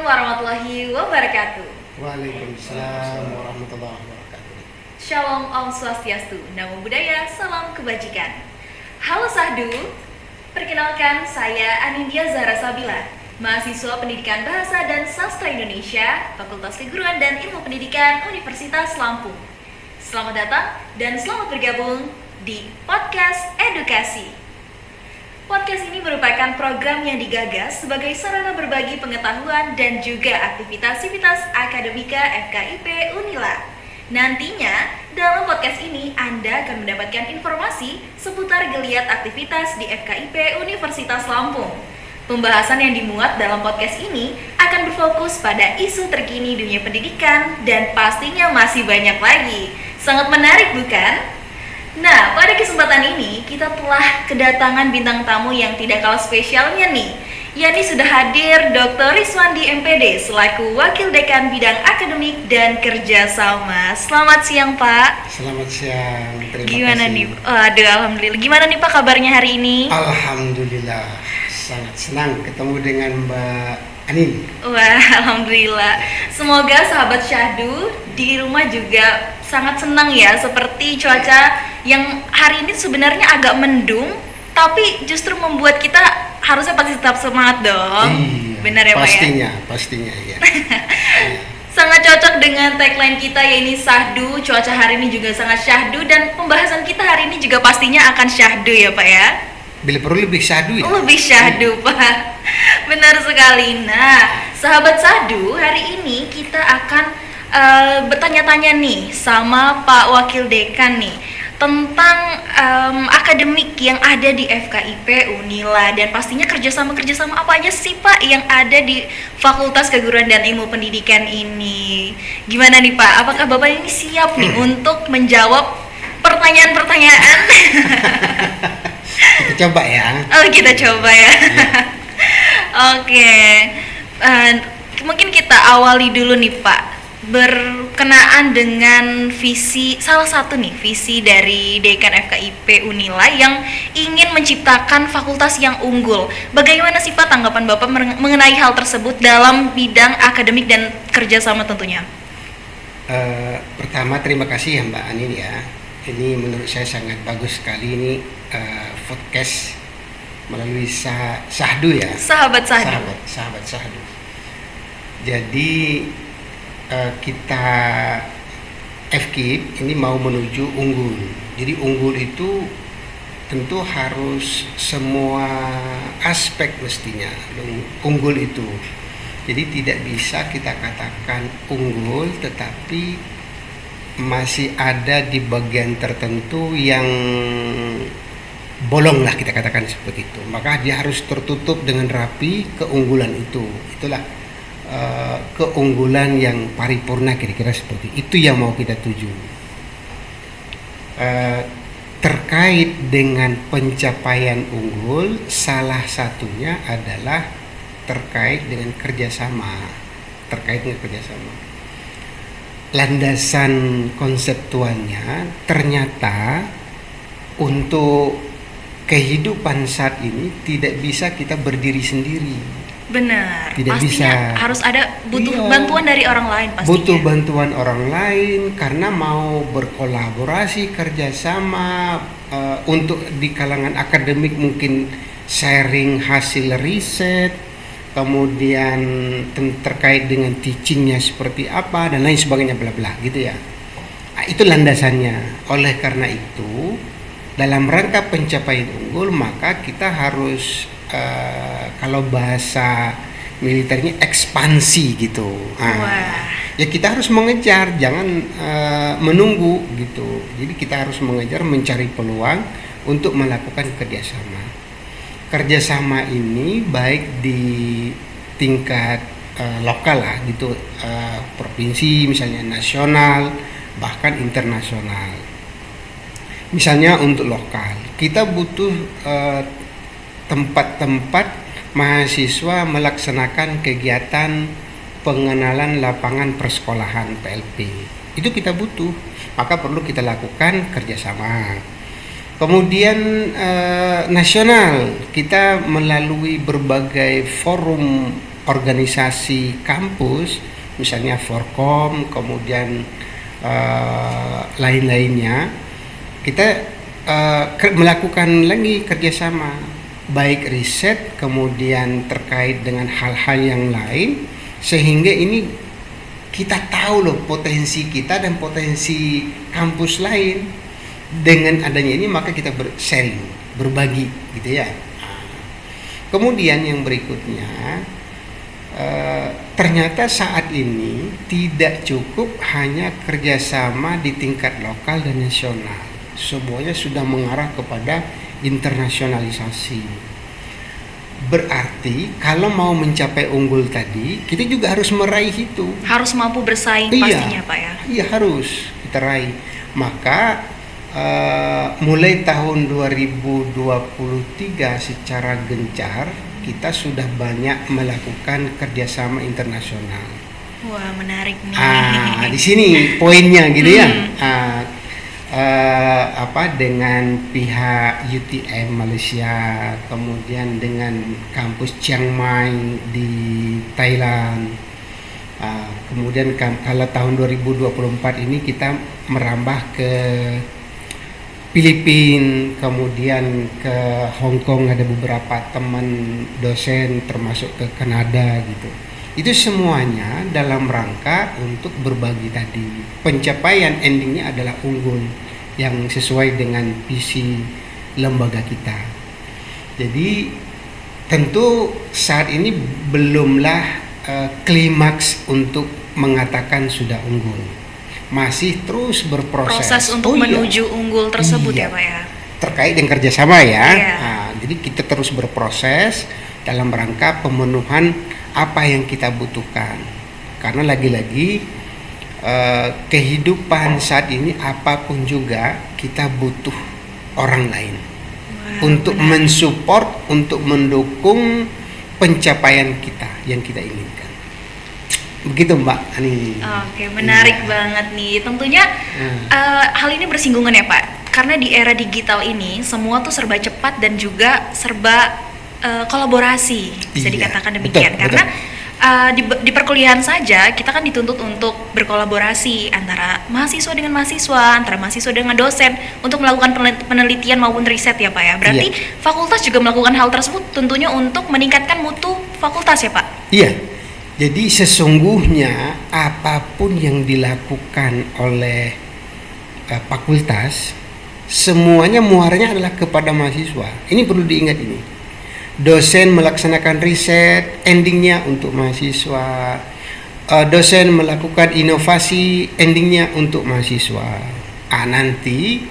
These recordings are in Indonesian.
warahmatullahi wabarakatuh. Waalaikumsalam warahmatullahi wabarakatuh. Shalom Om Swastiastu, Namo Buddhaya, Salam Kebajikan. Halo Sahdu, perkenalkan saya Anindya Zahra Sabila, mahasiswa Pendidikan Bahasa dan Sastra Indonesia, Fakultas Keguruan dan Ilmu Pendidikan Universitas Lampung. Selamat datang dan selamat bergabung di Podcast Edukasi. Podcast ini merupakan program yang digagas sebagai sarana berbagi pengetahuan dan juga aktivitas akademika FKIP Unila. Nantinya, dalam podcast ini Anda akan mendapatkan informasi seputar geliat aktivitas di FKIP Universitas Lampung. Pembahasan yang dimuat dalam podcast ini akan berfokus pada isu terkini dunia pendidikan dan pastinya masih banyak lagi. Sangat menarik bukan? Nah, pada kesempatan ini kita telah kedatangan bintang tamu yang tidak kalah spesialnya nih, yakni sudah hadir Dr. Rizwandi MPD selaku Wakil Dekan Bidang Akademik dan Kerjasama. Selamat siang Pak. Selamat siang, terima Gimana kasih. nih? Aduh, alhamdulillah. Gimana nih Pak kabarnya hari ini? Alhamdulillah, sangat senang ketemu dengan Mbak Anin. Wah, alhamdulillah. Semoga sahabat Syahdu di rumah juga sangat senang ya, seperti cuaca yang hari ini sebenarnya agak mendung, tapi justru membuat kita harusnya pasti tetap semangat dong. Iya, Benar ya Pak ya? Pastinya ya. Sangat cocok dengan tagline kita yaitu Syahdu, cuaca hari ini juga sangat syahdu dan pembahasan kita hari ini juga pastinya akan syahdu ya Pak ya? Bila perlu lebih syahdu ya. Lebih syahdu Pak. Benar sekali. Nah, sahabat Syahdu, hari ini kita akan bertanya-tanya nih sama Pak Wakil Dekan nih tentang akademik yang ada di FKIP Unila dan pastinya kerjasama apa aja sih Pak yang ada di Fakultas Keguruan dan Ilmu Pendidikan ini. Gimana nih Pak? Apakah Bapak ini siap nih untuk menjawab pertanyaan-pertanyaan? Kita coba ya. Oh, kita coba ya. Oke. Mungkin kita awali dulu nih Pak, berkenaan dengan salah satu visi dari Dekan FKIP Unila yang ingin menciptakan fakultas yang unggul. Bagaimana sih Pak tanggapan Bapak mengenai hal tersebut dalam bidang akademik dan kerjasama tentunya? Pertama terima kasih ya Mbak Anin ya. Ini menurut saya sangat bagus sekali ini podcast melalui Syahdu ya. Sahabat Syahdu. Sahabat Syahdu. Jadi kita FKIP ini mau menuju unggul. Jadi unggul itu tentu harus semua aspek mestinya unggul itu. Jadi tidak bisa kita katakan unggul tetapi masih ada di bagian tertentu yang bolong lah, kita katakan seperti itu. Maka dia harus tertutup dengan rapi keunggulan itu. Itulah keunggulan yang paripurna, kira-kira seperti itu yang mau kita tuju. Terkait dengan pencapaian unggul, salah satunya adalah terkait dengan kerjasama. Landasan konseptualnya ternyata untuk kehidupan saat ini tidak bisa kita berdiri sendiri. Benar, Tidak pastinya bisa. harus ada Iya. bantuan dari orang lain pastinya. Butuh bantuan orang lain karena mau berkolaborasi, kerjasama untuk di kalangan akademik mungkin sharing hasil riset, kemudian terkait dengan teachingnya seperti apa dan lain sebagainya bla bla gitu ya. Nah, itu landasannya. Oleh karena itu dalam rangka pencapaian unggul maka kita harus kalau bahasa militernya ekspansi gitu. Ya kita harus mengejar, jangan menunggu gitu. Jadi kita harus mengejar, mencari peluang untuk melakukan kerjasama ini baik di tingkat lokal lah gitu, provinsi misalnya, nasional bahkan internasional. Misalnya untuk lokal kita butuh tempat-tempat mahasiswa melaksanakan kegiatan pengenalan lapangan persekolahan PLP. Itu kita butuh, maka perlu kita lakukan kerjasama. Kemudian nasional, kita melalui berbagai forum organisasi kampus, misalnya Forkom, kemudian lain-lainnya, kita melakukan lagi kerjasama, baik riset, kemudian terkait dengan hal-hal yang lain, sehingga ini kita tahu loh potensi kita dan potensi kampus lain. Dengan adanya ini maka kita sharing, berbagi gitu ya. Kemudian yang berikutnya, ternyata saat ini tidak cukup hanya kerjasama di tingkat lokal dan nasional, semuanya sudah mengarah kepada internasionalisasi. Berarti kalau mau mencapai unggul tadi, kita juga harus meraih itu. Harus mampu bersaing pastinya Pak ya. Iya, harus kita raih. Maka mulai tahun 2023 secara gencar kita sudah banyak melakukan kerjasama internasional. Wah, menarik nih. Di sini poinnya gitu ya. Dengan pihak UTM Malaysia, kemudian dengan kampus Chiang Mai di Thailand. Kemudian kalau tahun 2024 ini kita merambah ke Filipina, kemudian ke Hong Kong, ada beberapa teman dosen, termasuk ke Kanada gitu. Itu semuanya dalam rangka untuk berbagi tadi. Pencapaian endingnya adalah unggul yang sesuai dengan visi lembaga kita. Jadi tentu saat ini belumlah klimaks untuk mengatakan sudah unggul. Masih terus berproses. Proses untuk menuju unggul tersebut ya Pak ya. Terkait dengan kerjasama ya. Iya. Jadi kita terus berproses dalam rangka pemenuhan apa yang kita butuhkan. Karena lagi-lagi kehidupan saat ini apapun juga kita butuh orang lain. Untuk mensupport, untuk mendukung pencapaian kita yang kita inginkan. Begitu Mbak Ani. Oke, menarik banget nih. Tentunya hal ini bersinggungan ya Pak, karena di era digital ini semua tuh serba cepat dan juga serba kolaborasi, bisa dikatakan demikian. Betul, karena di perkuliahan saja kita kan dituntut untuk berkolaborasi antara mahasiswa dengan mahasiswa, antara mahasiswa dengan dosen untuk melakukan penelitian maupun riset ya Pak ya. Berarti fakultas juga melakukan hal tersebut tentunya untuk meningkatkan mutu fakultas ya Pak. Iya. Jadi sesungguhnya apapun yang dilakukan oleh fakultas, semuanya muaranya adalah kepada mahasiswa. Ini perlu diingat ini. Dosen melaksanakan riset, endingnya untuk mahasiswa. Dosen melakukan inovasi, endingnya untuk mahasiswa. Nanti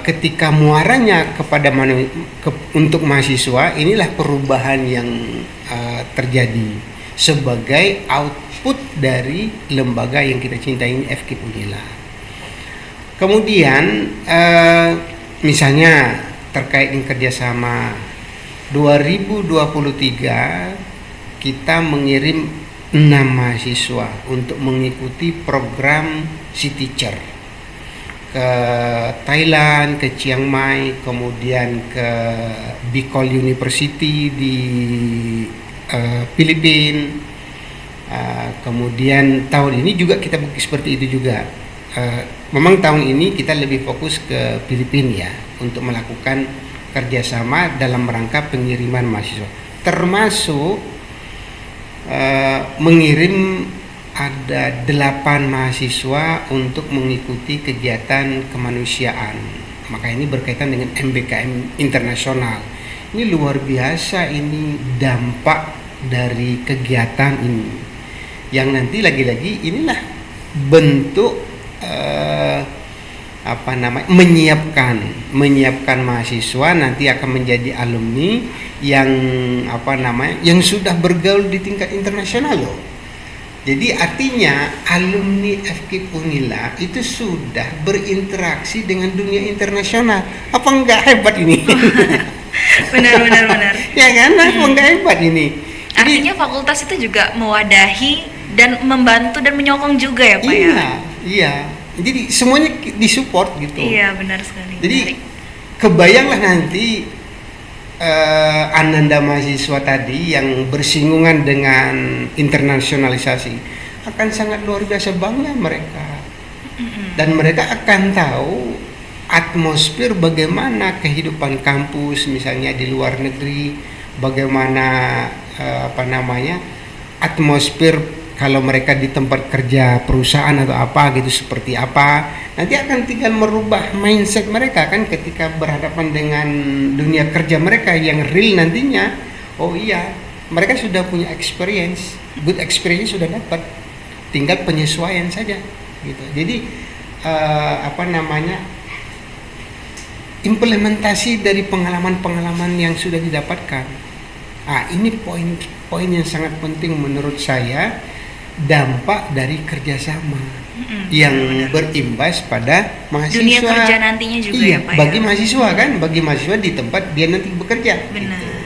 ketika muaranya kepada untuk mahasiswa, inilah perubahan yang terjadi sebagai output dari lembaga yang kita cintai ini, FKIP Unila. Kemudian misalnya terkait dengan kerjasama 2023 kita mengirim 6 mahasiswa untuk mengikuti program Sea Teacher ke Thailand, ke Chiang Mai, kemudian ke Bicol University di Filipina. Kemudian tahun ini juga kita seperti itu juga. Memang tahun ini kita lebih fokus ke Filipina ya, untuk melakukan kerjasama dalam rangka pengiriman mahasiswa, termasuk mengirim ada 8 mahasiswa untuk mengikuti kegiatan kemanusiaan. Maka ini berkaitan dengan MBKM internasional. Ini luar biasa, ini dampak dari kegiatan ini, yang nanti lagi-lagi inilah bentuk menyiapkan mahasiswa nanti akan menjadi alumni yang sudah bergaul di tingkat internasional loh. Jadi artinya alumni FKIP Unila itu sudah berinteraksi dengan dunia internasional. Apa enggak hebat ini? Benar. Ya kan, enggak hebat ini. Artinya fakultas itu juga mewadahi dan membantu dan menyokong juga ya Pak ya? Iya. Jadi semuanya disupport gitu. Iya, benar sekali. Jadi kebayanglah nanti Ananda mahasiswa tadi yang bersinggungan dengan internasionalisasi akan sangat luar biasa bangga mereka, dan mereka akan tahu atmosfer bagaimana kehidupan kampus misalnya di luar negeri, bagaimana atmosfer kalau mereka di tempat kerja perusahaan atau apa gitu seperti apa. Nanti akan tinggal merubah mindset mereka kan ketika berhadapan dengan dunia kerja mereka yang real nantinya. Oh iya, mereka sudah punya experience, good experience sudah dapat, tinggal penyesuaian saja gitu. Jadi implementasi dari pengalaman-pengalaman yang sudah didapatkan. Ini poin-poin yang sangat penting menurut saya, dampak dari kerjasama yang berimbas pada mahasiswa. Dunia kerja nantinya juga iya, ya Pak. Bagi mahasiswa kan, bagi mahasiswa di tempat dia nanti bekerja. Benar. Gitu.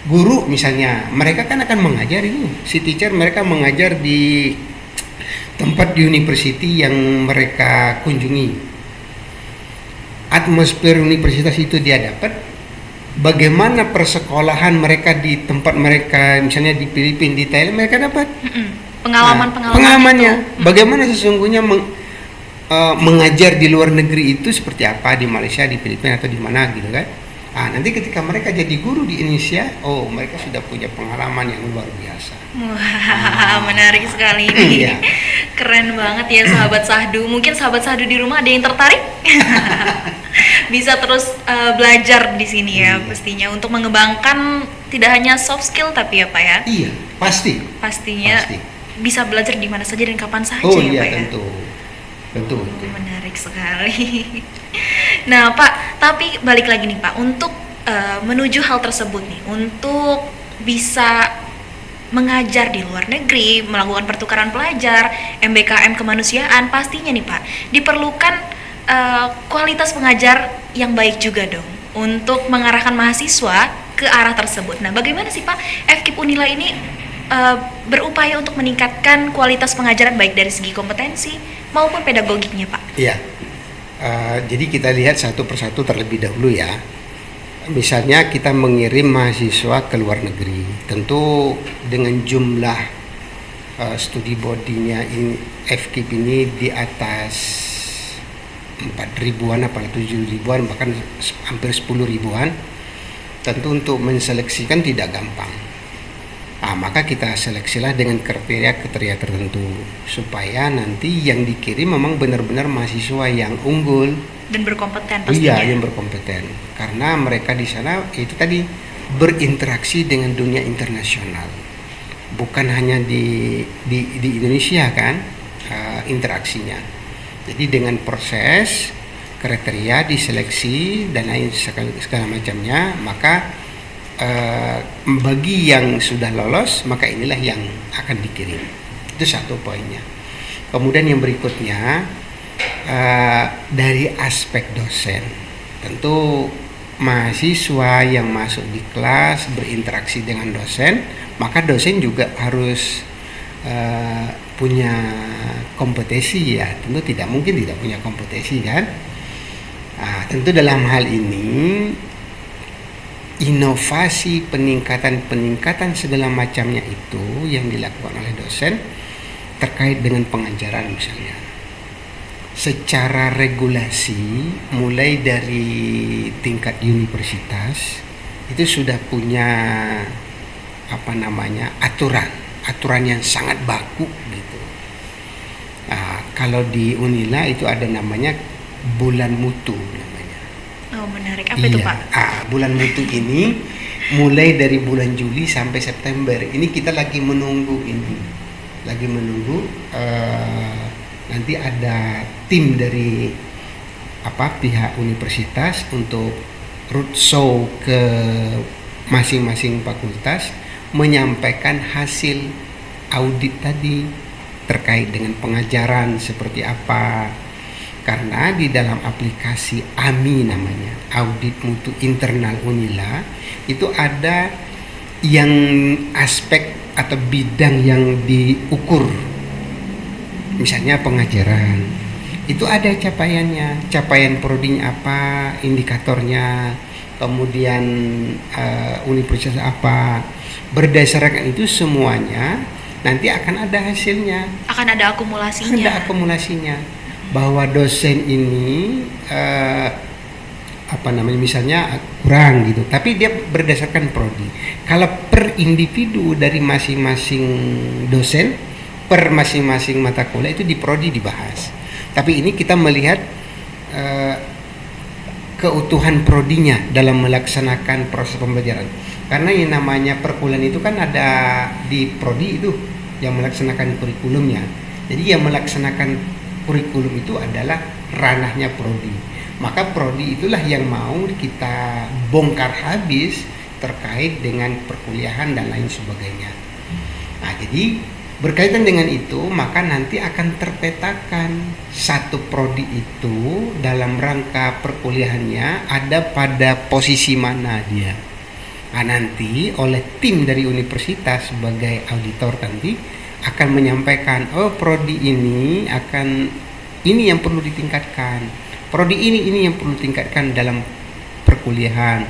Guru misalnya, mereka kan akan mengajar ini, si teacher mereka mengajar di tempat di university yang mereka kunjungi. Atmosfer universitas itu dia dapat. Bagaimana persekolahan mereka di tempat mereka, misalnya di Filipina, di Thailand, mereka dapat pengalamannya. Bagaimana sesungguhnya mengajar di luar negeri itu seperti apa, di Malaysia, di Filipina atau di mana gitu kan. Nanti ketika mereka jadi guru di Indonesia, mereka sudah punya pengalaman yang luar biasa. Wah, menarik sekali ini. Iya. Keren banget ya sahabat Sahdu. Mungkin sahabat Sahdu di rumah ada yang tertarik? Bisa terus belajar di sini ya, pastinya untuk mengembangkan tidak hanya soft skill tapi ya Pak ya. Iya, pasti. Pastinya bisa belajar di mana saja dan kapan saja ya Pak ya. Tentu. Menarik sekali. Nah Pak, tapi balik lagi nih Pak, untuk menuju hal tersebut nih, untuk bisa mengajar di luar negeri, melakukan pertukaran pelajar, MBKM kemanusiaan, pastinya nih Pak, diperlukan kualitas pengajar yang baik juga dong untuk mengarahkan mahasiswa ke arah tersebut. Nah, bagaimana sih Pak FKIP Unila ini berupaya untuk meningkatkan kualitas pengajaran baik dari segi kompetensi maupun pedagogiknya Pak? Iya, jadi kita lihat satu persatu terlebih dahulu ya. Misalnya kita mengirim mahasiswa ke luar negeri, tentu dengan jumlah studi bodinya FKIP ini di atas 4.000-an apa 7.000-an, bahkan hampir 10.000-an. Tentu untuk menseleksikan tidak gampang. Maka kita seleksilah dengan kriteria tertentu supaya nanti yang dikirim memang benar-benar mahasiswa yang unggul dan berkompeten pastinya. Iya, yang berkompeten. Karena mereka di sana itu tadi berinteraksi dengan dunia internasional. Bukan hanya di Indonesia kan interaksinya. Jadi dengan proses kriteria diseleksi dan lain segala macamnya, maka bagi yang sudah lolos maka inilah yang akan dikirim. Itu satu poinnya. Kemudian yang berikutnya dari aspek dosen, tentu mahasiswa yang masuk di kelas berinteraksi dengan dosen, maka dosen juga harus punya kompetensi ya. Tentu tidak mungkin tidak punya kompetensi kan. Tentu dalam hal ini inovasi peningkatan segala macamnya itu yang dilakukan oleh dosen terkait dengan pengajaran misalnya. Secara regulasi mulai dari tingkat universitas itu sudah punya aturan yang sangat baku gitu. Kalau di Unila itu ada namanya bulan mutu namanya. Oh menarik, apa itu Pak? Bulan mutu ini mulai dari bulan Juli sampai September. Ini kita lagi menunggu nanti ada tim dari pihak universitas untuk roadshow ke masing-masing fakultas menyampaikan hasil audit tadi terkait dengan pengajaran seperti apa. Karena di dalam aplikasi AMI namanya, Audit Mutu Internal Unila, itu ada yang aspek atau bidang yang diukur. Misalnya pengajaran, Itu ada capaiannya, capaian prodinya apa, indikatornya, kemudian universitas apa. Berdasarkan itu semuanya nanti akan ada hasilnya, Akan ada akumulasinya. ada akumulasinya bahwa dosen ini misalnya kurang gitu, tapi dia berdasarkan prodi. Kalau per individu dari masing-masing dosen per masing-masing mata kuliah itu di prodi dibahas, tapi ini kita melihat keutuhan prodinya dalam melaksanakan proses pembelajaran, karena yang namanya perkuliahan itu kan ada di prodi itu yang melaksanakan kurikulumnya. Jadi yang melaksanakan kurikulum itu adalah ranahnya prodi. Maka prodi itulah yang mau kita bongkar habis terkait dengan perkuliahan dan lain sebagainya. Nah, jadi berkaitan dengan itu, maka nanti akan terpetakan satu prodi itu dalam rangka perkuliahannya ada pada posisi mana dia. Nah, nanti oleh tim dari universitas sebagai auditor nanti akan menyampaikan, oh prodi ini yang perlu ditingkatkan. Prodi ini yang perlu ditingkatkan dalam perkuliahan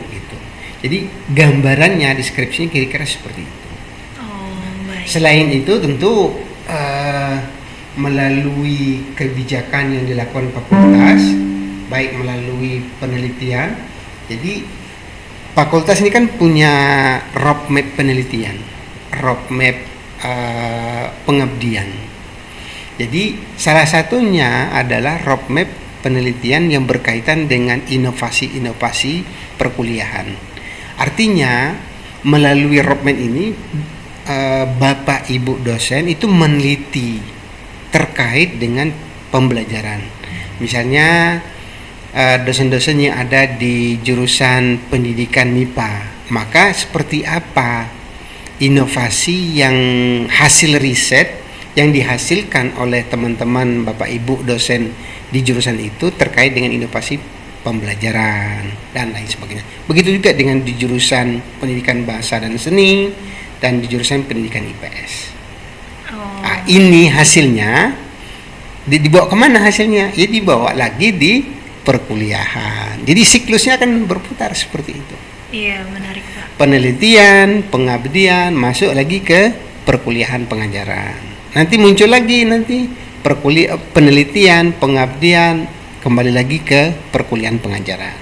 gitu. Jadi gambarannya, deskripsinya kira-kira seperti itu. Oh, baik. Selain itu tentu melalui kebijakan yang dilakukan fakultas, baik melalui penelitian. Jadi fakultas ini kan punya roadmap penelitian, roadmap pengabdian. Jadi salah satunya adalah roadmap penelitian yang berkaitan dengan inovasi-inovasi perkuliahan. Artinya melalui roadmap ini Bapak Ibu dosen itu meneliti terkait dengan pembelajaran. Misalnya dosen-dosen yang ada di jurusan pendidikan MIPA, maka seperti apa inovasi yang hasil riset yang dihasilkan oleh teman-teman Bapak Ibu dosen di jurusan itu terkait dengan inovasi pembelajaran dan lain sebagainya. Begitu juga dengan di jurusan pendidikan bahasa dan seni dan di jurusan pendidikan IPS. Nah, ini hasilnya dibawa kemana hasilnya? Ya dibawa lagi di perkuliahan. Jadi siklusnya akan berputar seperti itu. Iya, menarik Pak. Penelitian, pengabdian, masuk lagi ke perkuliahan pengajaran. Nanti muncul lagi penelitian, pengabdian, kembali lagi ke perkuliahan pengajaran.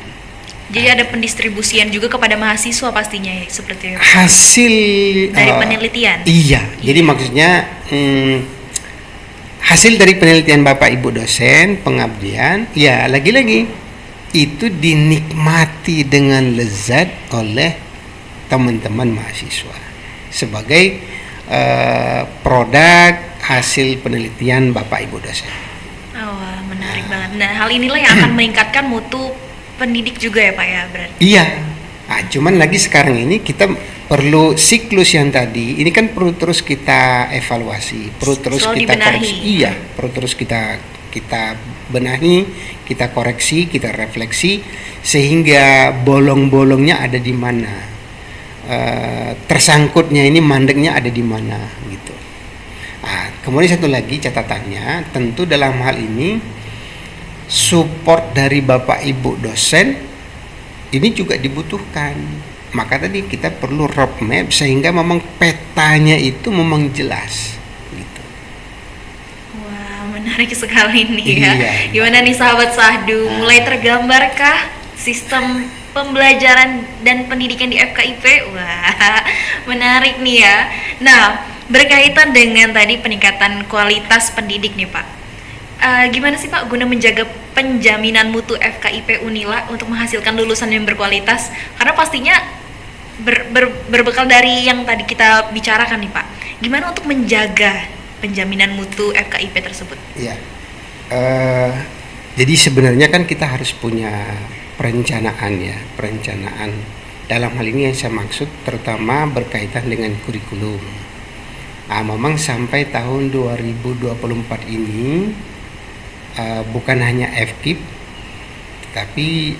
Jadi ada pendistribusian juga kepada mahasiswa pastinya ya, seperti itu. Hasil Dari penelitian. Iya. Jadi maksudnya hasil dari penelitian Bapak Ibu dosen, pengabdian, ya lagi-lagi itu dinikmati dengan lezat oleh teman-teman mahasiswa sebagai produk hasil penelitian Bapak Ibu dosen. Oh, menarik banget. Nah, hal inilah yang akan meningkatkan mutu pendidik juga ya Pak ya, berarti. Iya. Nah, cuman lagi sekarang ini kita perlu siklus yang tadi. Ini kan perlu terus kita evaluasi, perlu terus Selalu kita dibenahi. koreksi. Iya, perlu terus kita benahi, kita koreksi, kita refleksi sehingga bolong-bolongnya ada di mana. Tersangkutnya ini mandeknya ada di mana gitu. Nah, kemudian satu lagi catatannya, tentu dalam hal ini support dari Bapak Ibu dosen ini juga dibutuhkan. Maka tadi kita perlu roadmap sehingga memang petanya itu memang jelas gitu. Wah, menarik sekali nih ya. Iya. Gimana nih sahabat Sahdu, mulai tergambarkah sistem pembelajaran dan pendidikan di FKIP? Wah, menarik nih ya. Nah, berkaitan dengan tadi peningkatan kualitas pendidik nih Pak. Gimana sih Pak guna menjaga penjaminan mutu FKIP Unila untuk menghasilkan lulusan yang berkualitas? Karena pastinya berbekal dari yang tadi kita bicarakan nih Pak. Gimana untuk menjaga penjaminan mutu FKIP tersebut? Ya. Jadi sebenarnya kan kita harus punya perencanaan dalam hal ini yang saya maksud terutama berkaitan dengan kurikulum. Memang sampai tahun 2024 ini bukan hanya FKIP tapi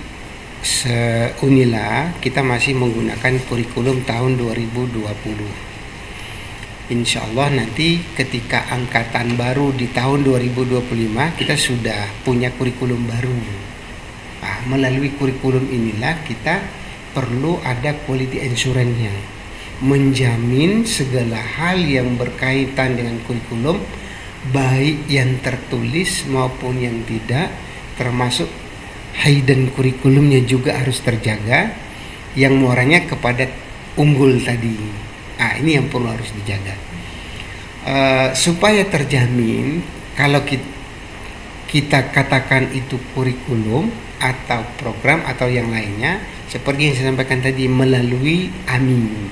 se-Unila kita masih menggunakan kurikulum tahun 2020. Insya Allah nanti ketika angkatan baru di tahun 2025 kita sudah punya kurikulum baru. Nah, melalui kurikulum inilah kita perlu ada quality assurance-nya, menjamin segala hal yang berkaitan dengan kurikulum, baik yang tertulis maupun yang tidak, termasuk hidden kurikulumnya juga harus terjaga, yang muaranya kepada unggul tadi. Ah, ini yang perlu harus dijaga supaya terjamin kalau kita katakan itu kurikulum atau program atau yang lainnya, seperti yang saya sampaikan tadi, melalui AMIN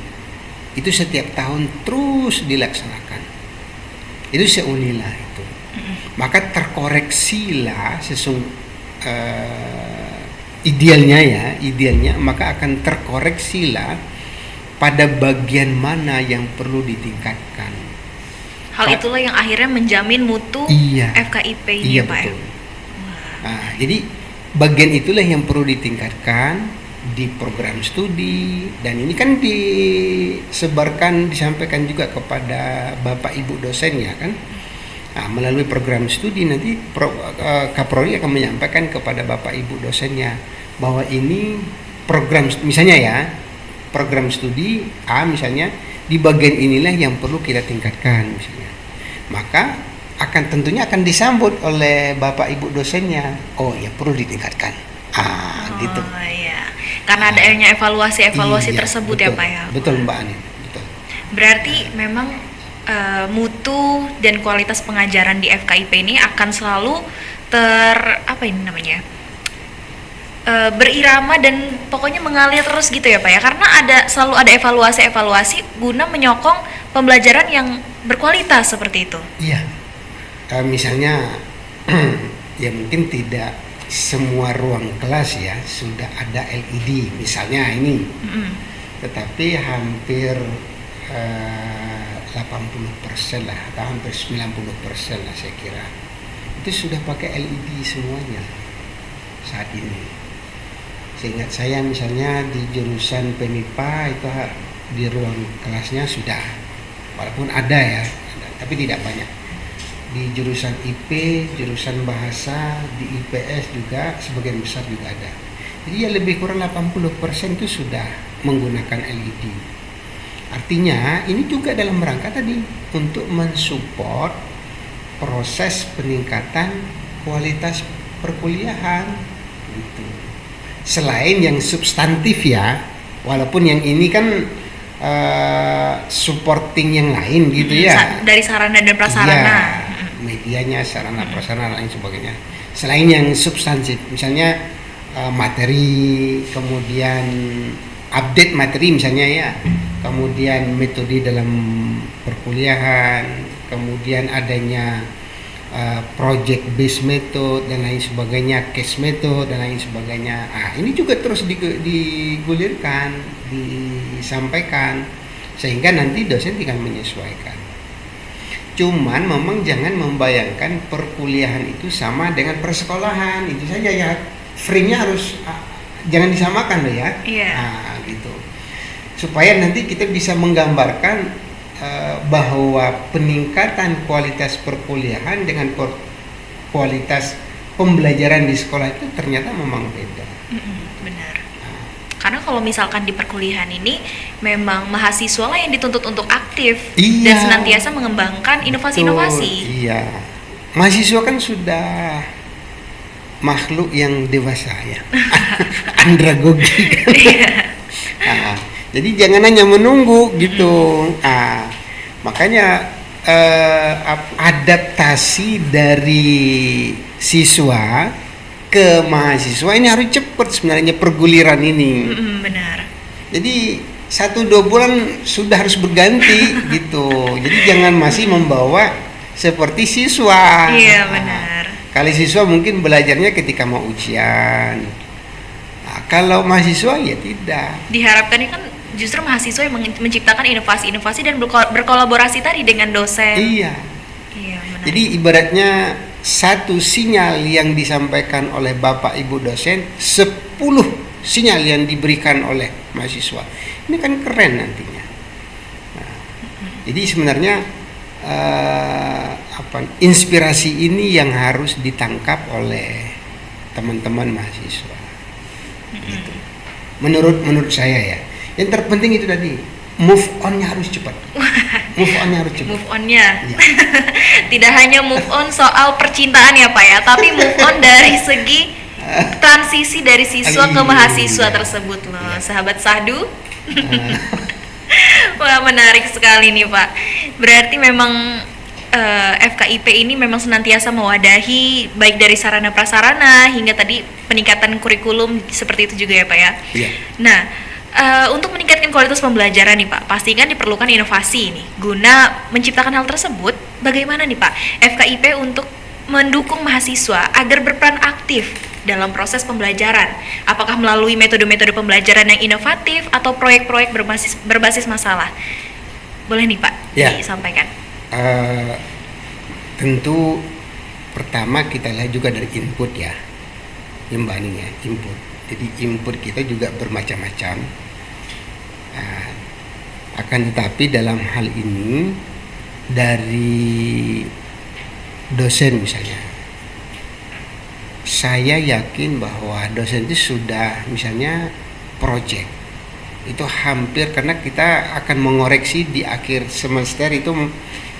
itu setiap tahun terus dilaksanakan, itu seunilah itu, maka terkoreksilah idealnya maka akan terkoreksilah pada bagian mana yang perlu ditingkatkan. Hal itulah yang akhirnya menjamin mutu FKIP ini, iya, Pak. Betul. Nah, jadi bagian itulah yang perlu ditingkatkan di program studi, dan ini kan disampaikan juga kepada Bapak Ibu dosen ya kan. Nah, melalui program studi nanti Kaprodi akan menyampaikan kepada Bapak Ibu dosennya bahwa ini program, misalnya ya, program studi A misalnya, di bagian inilah yang perlu kita tingkatkan misalnya. Maka tentunya akan disambut oleh Bapak Ibu dosennya. Oh ya, perlu ditingkatkan. Gitu. Iya. Karena adanya evaluasi Iya, tersebut betul, ya Pak ya. Betul Mbak Ani. Betul. Berarti memang mutu dan kualitas pengajaran di FKIP ini akan selalu berirama dan pokoknya mengalir terus gitu ya Pak ya, karena selalu ada evaluasi guna menyokong pembelajaran yang berkualitas seperti itu. Iya, misalnya ya mungkin tidak semua ruang kelas ya sudah ada LED misalnya ini, tetapi hampir 80% lah atau hampir 90% lah saya kira itu sudah pakai LED semuanya saat ini. Seingat saya misalnya di jurusan PMIPA itu di ruang kelasnya sudah, walaupun ada tapi tidak banyak. Di jurusan IP, jurusan bahasa, di IPS juga sebagian besar juga ada. Jadi ya lebih kurang 80% itu sudah menggunakan LED. Artinya ini juga dalam rangka tadi untuk mensupport proses peningkatan kualitas perkuliahan gitu. Selain yang substantif ya, walaupun yang ini kan supporting yang lain gitu ya. Dari sarana dan prasarana. Ya, medianya, sarana prasarana lain sebagainya. Selain yang substantif, misalnya materi, kemudian update materi misalnya ya, kemudian metode dalam perkuliahan, kemudian adanya project based method dan lain sebagainya, case method dan lain sebagainya. Ini juga terus digulirkan, disampaikan, sehingga nanti dosen tinggal menyesuaikan. Cuman memang jangan membayangkan perkuliahan itu sama dengan persekolahan, itu saja ya. Frame-nya harus jangan disamakan loh ya. Gitu. Supaya nanti kita bisa menggambarkan bahwa peningkatan kualitas perkuliahan dengan kualitas pembelajaran di sekolah itu ternyata memang beda. Benar. Karena kalau misalkan di perkuliahan ini memang mahasiswa lah yang dituntut untuk aktif dan senantiasa mengembangkan inovasi-inovasi. Iya. Mahasiswa kan sudah makhluk yang dewasa ya. Andragogi kan. Jadi jangan hanya menunggu gitu. Makanya adaptasi dari siswa ke mahasiswa ini harus cepat sebenarnya perguliran ini. Benar. Jadi 1-2 bulan sudah harus berganti gitu. Jadi jangan masih membawa seperti siswa. Iya benar. Kali siswa mungkin belajarnya ketika mau ujian. Kalau mahasiswa ya tidak. Diharapkannya kan justru mahasiswa yang menciptakan inovasi-inovasi dan berkolaborasi tadi dengan dosen. Iya. Benar. Jadi ibaratnya satu sinyal yang disampaikan oleh Bapak Ibu dosen, 10 sinyal yang diberikan oleh mahasiswa. Ini kan keren nantinya. Jadi sebenarnya inspirasi ini yang harus ditangkap oleh teman-teman mahasiswa. Gitu. Menurut saya ya. Yang terpenting itu tadi, move on-nya harus cepat. Move on-nya harus cepat. Move on-nya. Ya. Tidak hanya move on soal percintaan ya Pak ya, tapi move on dari segi transisi dari siswa ke mahasiswa tersebut loh. Sahabat Sahdu. Wah, menarik sekali nih Pak. Berarti memang FKIP ini memang senantiasa mewadahi baik dari sarana prasarana hingga tadi peningkatan kurikulum seperti itu juga ya Pak ya. Iya. Nah, untuk meningkatkan kualitas pembelajaran nih Pak, pastikan diperlukan inovasi nih. Guna menciptakan hal tersebut, bagaimana nih Pak FKIP untuk mendukung mahasiswa agar berperan aktif dalam proses pembelajaran? Apakah melalui metode-metode pembelajaran yang inovatif atau proyek-proyek berbasis masalah? Boleh nih Pak disampaikan. Tentu pertama kita lihat juga dari input ya, Mbak Aning ya, input. Jadi input kita juga bermacam-macam. Akan tetapi dalam hal ini dari dosen misalnya, saya yakin bahwa dosen itu sudah misalnya project itu hampir, karena kita akan mengoreksi di akhir semester itu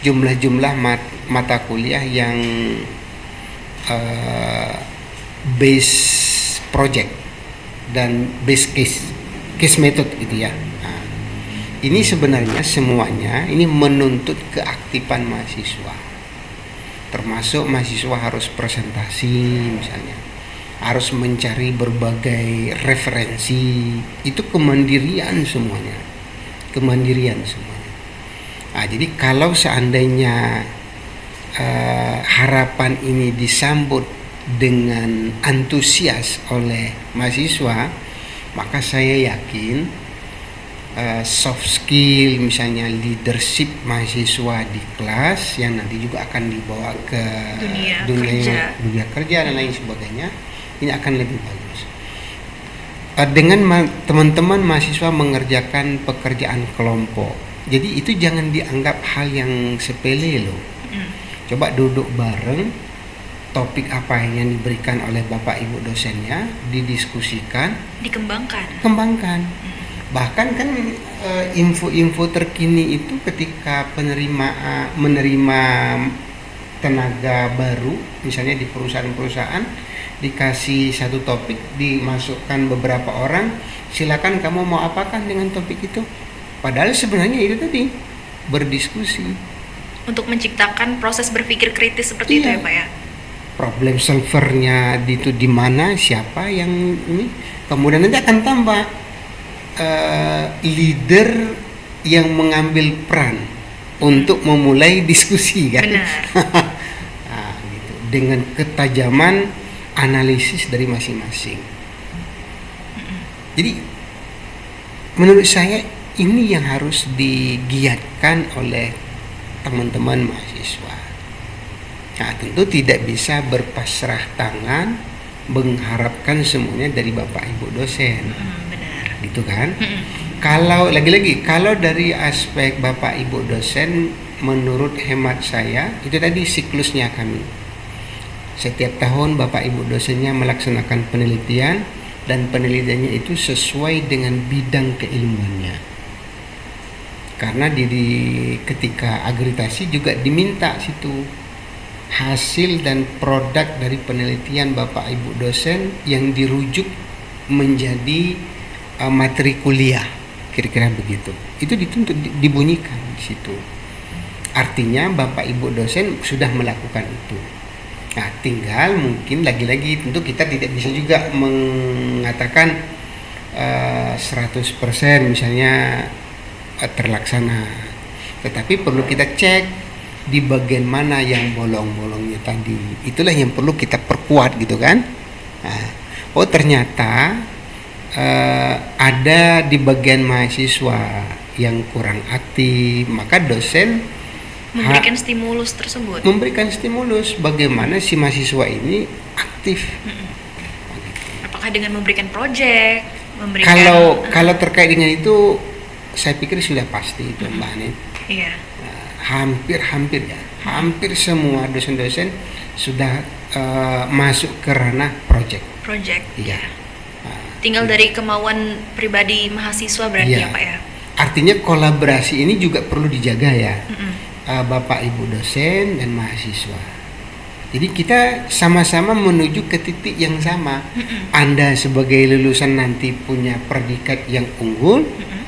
jumlah-jumlah mata kuliah yang base project dan base case method gitu ya. Nah, ini sebenarnya semuanya ini menuntut keaktifan mahasiswa, termasuk mahasiswa harus presentasi misalnya, harus mencari berbagai referensi, itu kemandirian semuanya. Nah, jadi kalau seandainya harapan ini disambut dengan antusias oleh mahasiswa, maka saya yakin soft skill misalnya leadership mahasiswa di kelas yang nanti juga akan dibawa ke dunia kerja dan lain sebagainya, ini akan lebih bagus. Dengan teman-teman mahasiswa mengerjakan pekerjaan kelompok, jadi itu jangan dianggap hal yang sepele loh. Coba duduk bareng, topik apa yang diberikan oleh Bapak Ibu dosennya didiskusikan, kembangkan. Bahkan kan info-info terkini itu ketika menerima tenaga baru, misalnya di perusahaan-perusahaan, dikasih satu topik, dimasukkan beberapa orang, silakan kamu mau apakan dengan topik itu. Padahal sebenarnya itu tadi berdiskusi untuk menciptakan proses berpikir kritis seperti itu ya Pak ya. Problem solvernya itu di mana, siapa yang ini, kemudian nanti akan tambah leader yang mengambil peran untuk memulai diskusi kan. Nah, gitu. Dengan ketajaman analisis dari masing-masing. Jadi menurut saya ini yang harus digiatkan oleh teman-teman mahasiswa. Nah, tentu tidak bisa berpasrah tangan mengharapkan semuanya dari Bapak Ibu dosen. Benar. Gitu kan? Kalau lagi-lagi kalau dari aspek Bapak Ibu dosen, menurut hemat saya itu tadi siklusnya kami. Setiap tahun Bapak Ibu dosennya melaksanakan penelitian, dan penelitiannya itu sesuai dengan bidang keilmuannya. Karena ketika agreditasi juga diminta situ hasil dan produk dari penelitian Bapak Ibu dosen yang dirujuk menjadi materi kuliah, kira-kira begitu. Itu dituntut dibunyikan di situ. Artinya Bapak Ibu dosen sudah melakukan itu. Nah, tinggal mungkin lagi-lagi tentu kita tidak bisa juga mengatakan 100% misalnya terlaksana. Tetapi perlu kita cek di bagian mana yang bolong-bolongnya tadi. Itulah yang perlu kita perkuat gitu kan. Nah, oh ternyata ada di bagian mahasiswa yang kurang aktif, maka dosen memberikan stimulus tersebut. Memberikan stimulus bagaimana si mahasiswa ini aktif. Apakah dengan memberikan proyek, Kalau terkait dengan itu saya pikir sudah pasti itu Mbak Anin. Iya. Hampir ya, hampir semua dosen-dosen sudah masuk ke ranah project. Project. Iya. Tinggal dari kemauan pribadi mahasiswa berarti Iya. ya Pak ya. Artinya kolaborasi ini juga perlu dijaga ya, Mm-mm. Bapak Ibu dosen dan mahasiswa. Jadi kita sama-sama menuju ke titik yang sama. Mm-mm. Anda sebagai lulusan nanti punya predikat yang unggul. Mm-mm.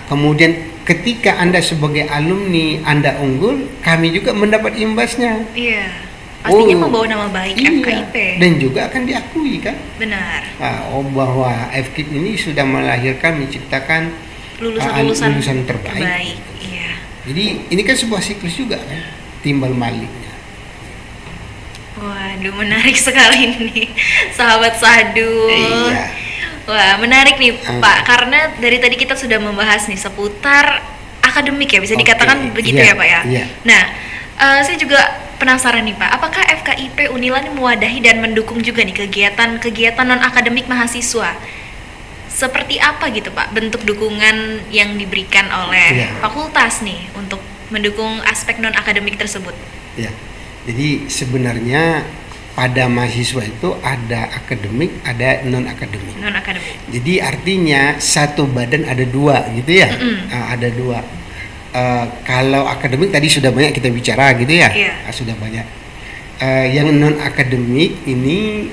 Kemudian ketika Anda sebagai alumni Anda unggul, kami juga mendapat imbasnya. Iya. Pastinya membawa nama baik Iya. FKIP. Dan juga akan diakui kan, Benar. bahwa FKIP ini sudah melahirkan, menciptakan Lulusan-lulusan terbaik. Iya. Jadi ini kan sebuah siklus juga kan, timbal baliknya. Waduh, menarik sekali nih, sahabat Sahdu. Iya. Wah, menarik nih Pak, karena dari tadi kita sudah membahas nih seputar akademik ya, bisa Oke, dikatakan begitu iya, ya Pak ya. iya. Nah, saya juga penasaran nih Pak, apakah FKIP Unila ini mewadahi dan mendukung juga nih kegiatan non-akademik mahasiswa? Seperti apa gitu Pak bentuk dukungan yang diberikan oleh Iya. fakultas nih untuk mendukung aspek non-akademik tersebut? Ya. Jadi sebenarnya pada mahasiswa itu ada akademik, ada non akademik. Non-akademik. Jadi artinya satu badan ada dua gitu ya. Mm-mm. Ada dua. Kalau akademik tadi sudah banyak kita bicara gitu ya. Iya. Sudah banyak. Yang non akademik ini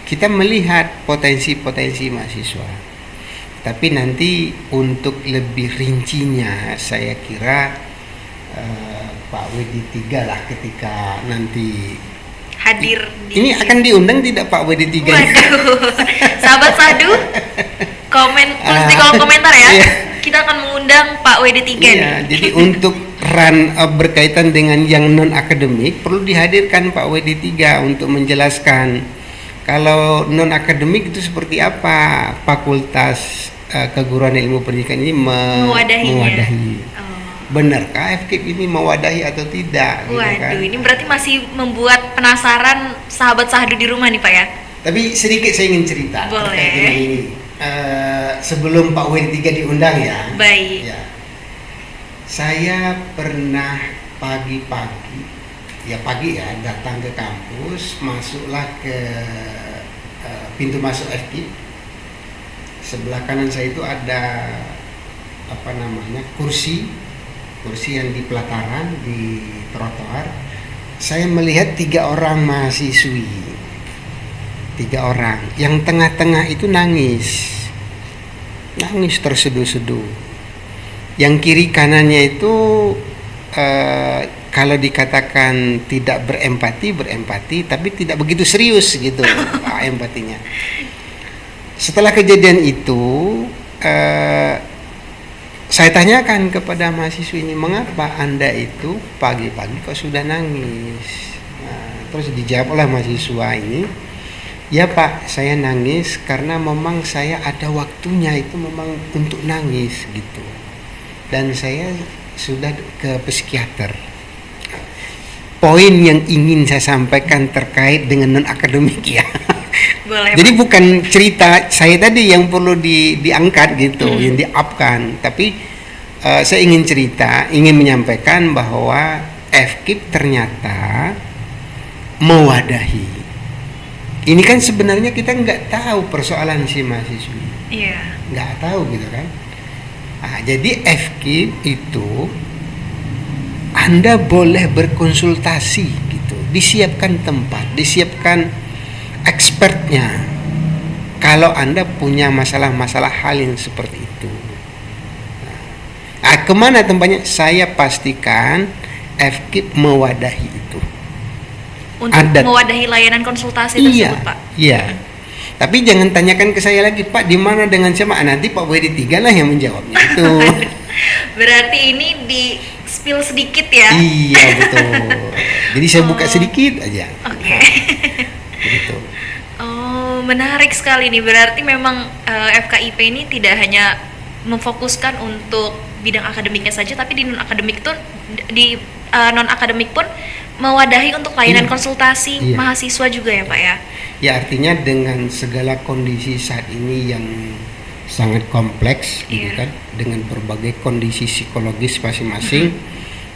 kita melihat potensi-potensi mahasiswa. Tapi nanti untuk lebih rincinya saya kira Pak WD3 lah ketika nanti Hadir di ini akan diundang tidak Pak WD3? Waduh, sahabat Sahdu, tulis di kolom komentar ya. Iya. Kita akan mengundang Pak WD3 Iya, nih. jadi untuk berkaitan dengan yang non akademik perlu dihadirkan Pak WD3 untuk menjelaskan kalau non akademik itu seperti apa fakultas keguruan ilmu pendidikan ini Mewadahinya. mewadahi. Oh. Benarkah FKIP ini mewadahi atau tidak? Gitu kan? Waduh, ini berarti masih membuat penasaran sahabat Sahdu di rumah nih Pak ya. Tapi sedikit saya ingin cerita Boleh. terkait dengan ini. Sebelum Pak WD3 diundang ya. Baik. Ya. Saya pernah pagi-pagi, pagi datang ke kampus, masuklah ke pintu masuk FKIP. Sebelah kanan saya itu ada kursi yang di pelataran di trotoar. Saya melihat 3 orang mahasiswi, 3 orang. Yang tengah-tengah itu nangis terseduh-seduh. Yang kiri kanannya itu kalau dikatakan tidak berempati, tapi tidak begitu serius gitu empatinya. Setelah kejadian itu, saya tanyakan kepada mahasiswa ini, mengapa Anda itu pagi-pagi kok sudah nangis? Terus dijawab oleh mahasiswa ini, ya Pak, saya nangis karena memang saya ada waktunya itu memang untuk nangis gitu. Dan saya sudah ke psikiater. Poin yang ingin saya sampaikan terkait dengan non-akademik ya. Boleh. Jadi bukan cerita saya tadi yang perlu diangkat gitu, yang di-up-kan, tapi saya ingin menyampaikan bahwa FKIP ternyata mewadahi. Ini kan sebenarnya kita nggak tahu persoalan si mahasiswi, Iya. nggak tahu gitu kan. Jadi FKIP itu Anda boleh berkonsultasi gitu, disiapkan tempat, disiapkan expertnya kalau Anda punya masalah-masalah hal yang seperti itu. Kemana tempatnya? Saya pastikan FKIP mewadahi itu. Untuk mewadahi layanan konsultasi tersebut Pak. Iya. Tapi jangan tanyakan ke saya lagi, Pak, di mana dengan siapa? Nanti Pak WD3 lah yang menjawabnya itu. Berarti ini di spill sedikit ya. Iya, betul. Jadi saya buka sedikit aja. Oke. Gitu. Oh, menarik sekali nih. Berarti memang FKIP ini tidak hanya memfokuskan untuk bidang akademiknya saja, tapi di non akademik pun mewadahi untuk layanan konsultasi mahasiswa juga ya Pak ya. Ya, artinya dengan segala kondisi saat ini yang sangat kompleks gitu Iya. kan, dengan berbagai kondisi psikologis masing-masing.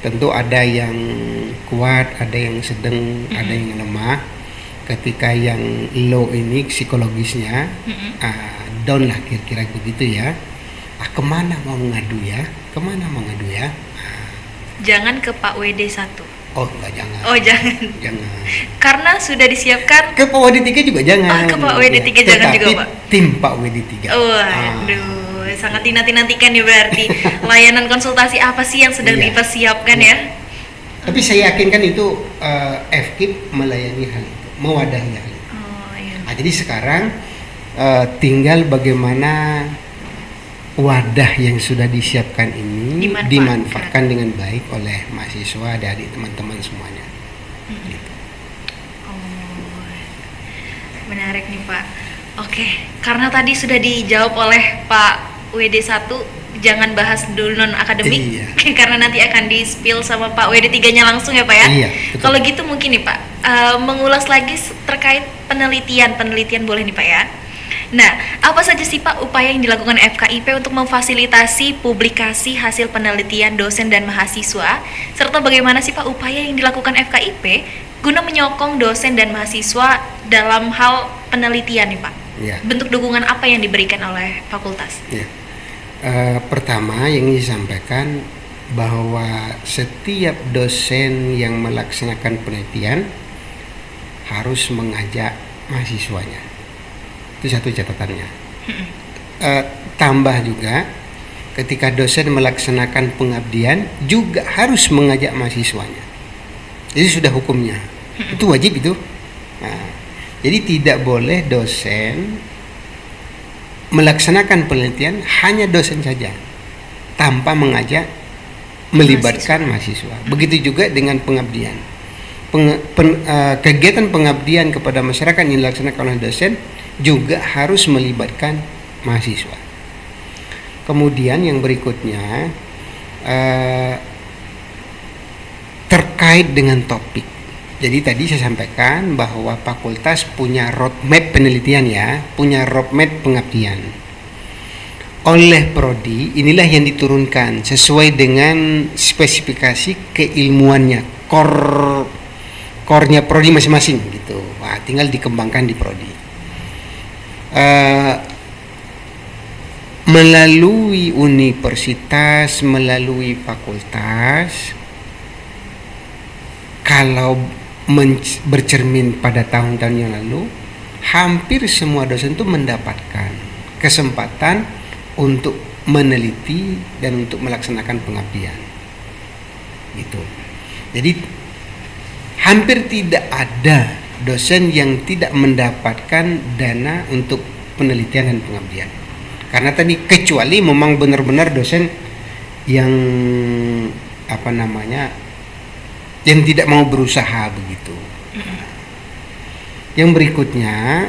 Tentu ada yang kuat, ada yang sedang, ada yang lemah. Ketika yang low ini psikologisnya down lah, kira-kira begitu ya. Kemana mau ngadu ya? Kemana mau ngadu ya? Jangan ke Pak WD 1. Oh enggak, jangan. Oh, jangan. Jangan. Karena sudah disiapkan. Ke Pak WD3 juga jangan. Ke Pak WD3 jangan juga, Tetapi Pak. tim Pak WD3. Waduh, sangat dinanti-nantikan ya berarti. Layanan konsultasi apa sih yang sedang Iya. dipersiapkan ya? Tapi saya yakin kan itu FKIP melayani hal itu, mewadahi hal itu. Oh iya. Jadi sekarang tinggal bagaimana wadah yang sudah disiapkan ini dimanfaatkan dengan baik oleh mahasiswa, adik-adik, teman-teman semuanya. Gitu. Oh, menarik nih Pak. Oke, karena tadi sudah dijawab oleh Pak WD 1, jangan bahas dulu non akademik. Iya. Karena nanti akan di-spill sama Pak WD 3-nya langsung ya Pak ya. Iya, betul. Kalau gitu mungkin nih Pak, mengulas lagi terkait penelitian boleh nih Pak ya. Nah, apa saja sih Pak upaya yang dilakukan FKIP untuk memfasilitasi publikasi hasil penelitian dosen dan mahasiswa, serta bagaimana sih Pak upaya yang dilakukan FKIP guna menyokong dosen dan mahasiswa dalam hal penelitian nih Pak? Ya. Bentuk dukungan apa yang diberikan oleh fakultas? Ya. Pertama yang ingin disampaikan bahwa setiap dosen yang melaksanakan penelitian harus mengajak mahasiswanya. Itu satu catatannya. Tambah juga ketika dosen melaksanakan pengabdian juga harus mengajak mahasiswanya. Jadi sudah hukumnya. Itu wajib itu. Nah, jadi tidak boleh dosen melaksanakan penelitian hanya dosen saja tanpa mengajak melibatkan mahasiswa. Begitu juga dengan pengabdian. Kegiatan pengabdian kepada masyarakat yang dilaksanakan oleh dosen juga harus melibatkan mahasiswa. Kemudian yang berikutnya terkait dengan topik. Jadi tadi saya sampaikan bahwa fakultas punya roadmap penelitian ya, punya roadmap pengabdian. Oleh prodi inilah yang diturunkan sesuai dengan spesifikasi keilmuannya, core-nya prodi masing-masing gitu. Wah, tinggal dikembangkan di prodi. Melalui universitas, melalui fakultas, kalau bercermin pada tahun-tahun yang lalu, hampir semua dosen itu mendapatkan kesempatan untuk meneliti dan untuk melaksanakan pengabdian. Gitu. Jadi hampir tidak ada dosen yang tidak mendapatkan dana untuk penelitian dan pengabdian. Karena tadi kecuali memang benar-benar dosen yang yang tidak mau berusaha begitu. Yang berikutnya,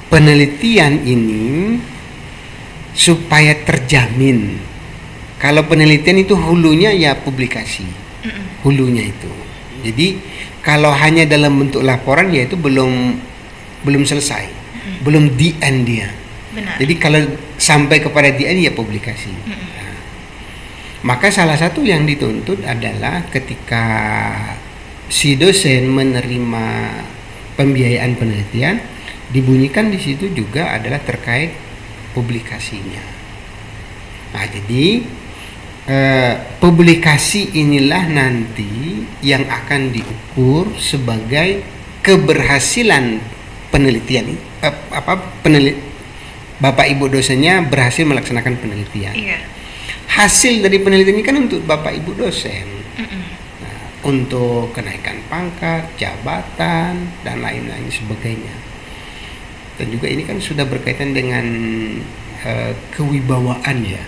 penelitian ini supaya terjamin. Kalau penelitian itu hulunya ya publikasi, hulunya itu. Jadi kalau hanya dalam bentuk laporan ya itu belum selesai, belum the end dia. Benar. Jadi kalau sampai kepada the end ya publikasi. Maka salah satu yang dituntut adalah ketika si dosen menerima pembiayaan penelitian, dibunyikan di situ juga adalah terkait publikasinya. Nah, jadi publikasi inilah nanti yang akan diukur sebagai keberhasilan penelitian. Bapak Ibu dosennya berhasil melaksanakan penelitian. Iya. Hasil dari penelitian ini kan untuk Bapak Ibu dosen, untuk kenaikan pangkat, jabatan, dan lain-lain sebagainya. Dan juga ini kan sudah berkaitan dengan kewibawaan ya,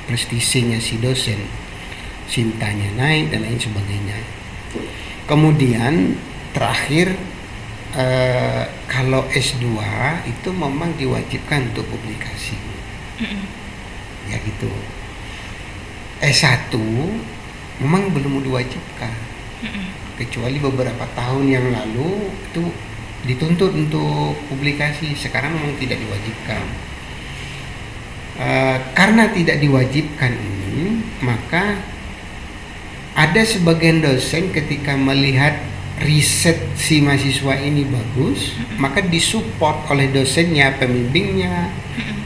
prestisenya si dosen, cintanya naik dan lain sebagainya. Kemudian terakhir kalau S2 itu memang diwajibkan untuk publikasi. Ya gitu. S1 memang belum diwajibkan, kecuali beberapa tahun yang lalu itu dituntut untuk publikasi. Sekarang memang tidak diwajibkan. Karena tidak diwajibkan ini, maka ada sebagian dosen ketika melihat riset si mahasiswa ini bagus, maka disupport oleh dosennya, pembimbingnya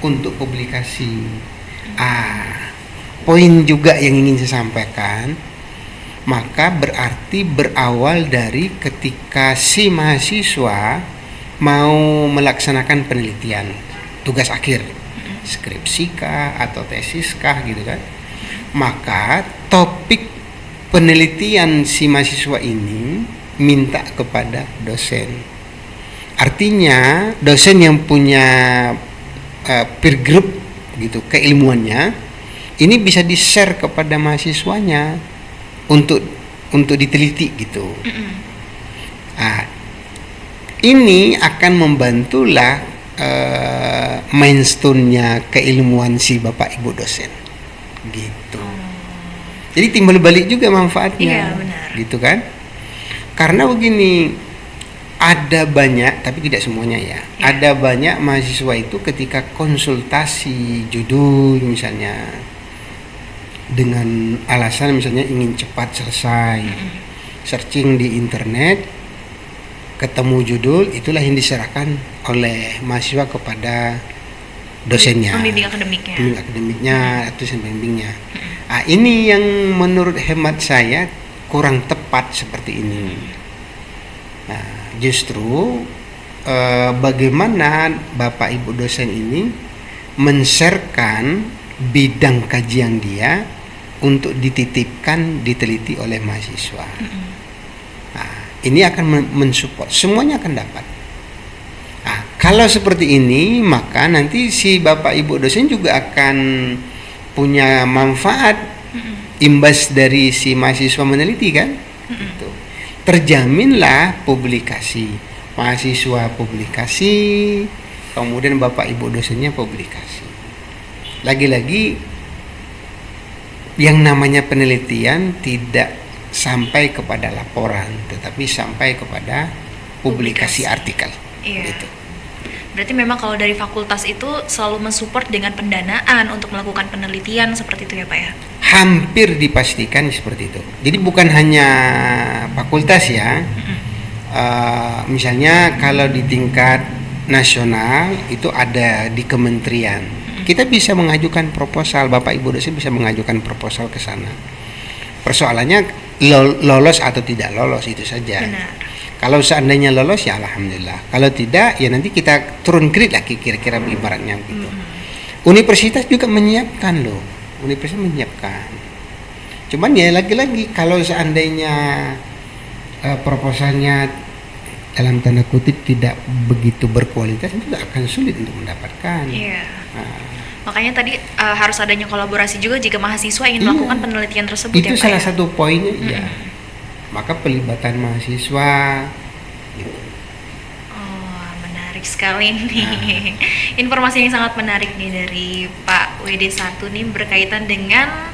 untuk publikasi. Poin juga yang ingin saya sampaikan, maka berarti berawal dari ketika si mahasiswa mau melaksanakan penelitian, tugas akhir, skripsikah atau tesiskah gitu kan, maka topik penelitian si mahasiswa ini minta kepada dosen. Artinya dosen yang punya peer group gitu keilmuannya, ini bisa di-share kepada mahasiswanya untuk diteliti gitu. Ini akan membantulah milestone-nya keilmuan si Bapak Ibu dosen gitu. Jadi timbal balik juga manfaatnya. Iya, benar. Gitu kan? Karena begini, ada banyak, tapi tidak semuanya ya. Ada banyak mahasiswa itu ketika konsultasi judul misalnya, dengan alasan misalnya ingin cepat selesai, searching di internet, ketemu judul, itulah yang diserahkan oleh mahasiswa kepada dosennya, pembimbing akademiknya, dosen pembimbingnya. Ini yang menurut hemat saya kurang tepat seperti ini. Justru bagaimana Bapak Ibu dosen ini men-sharekan bidang kajian dia untuk dititipkan, diteliti oleh mahasiswa. Ini akan mensupport, semuanya akan dapat. Kalau seperti ini, maka nanti si Bapak Ibu dosen juga akan punya manfaat imbas dari si mahasiswa meneliti kan. Gitu. Terjaminlah publikasi, mahasiswa publikasi, kemudian Bapak Ibu dosennya publikasi. Lagi-lagi yang namanya penelitian tidak sampai kepada laporan, tetapi sampai kepada publikasi artikel. Gitu. Berarti memang kalau dari fakultas itu selalu mensupport dengan pendanaan untuk melakukan penelitian seperti itu ya Pak ya? Hampir dipastikan seperti itu. Jadi bukan hanya fakultas ya. Misalnya kalau di tingkat nasional itu ada di kementerian. Kita bisa mengajukan proposal, Bapak Ibu dosen bisa mengajukan proposal ke sana. Persoalannya lolos atau tidak lolos itu saja. Benar. Kalau seandainya lolos ya alhamdulillah. Kalau tidak ya nanti kita turun grade lagi kira-kira ibaratnya gitu. Universitas juga menyiapkan loh. Universitas menyiapkan. Cuman ya lagi-lagi kalau seandainya proposalnya dalam tanda kutip tidak begitu berkualitas, itu akan sulit untuk mendapatkan. Makanya tadi harus adanya kolaborasi juga jika mahasiswa ingin melakukan penelitian tersebut. Itu ya, salah Pak, satu poinnya ya. Maka pelibatan mahasiswa gitu. Menarik sekali nih. Informasi yang sangat menarik nih dari Pak WD1 nih berkaitan dengan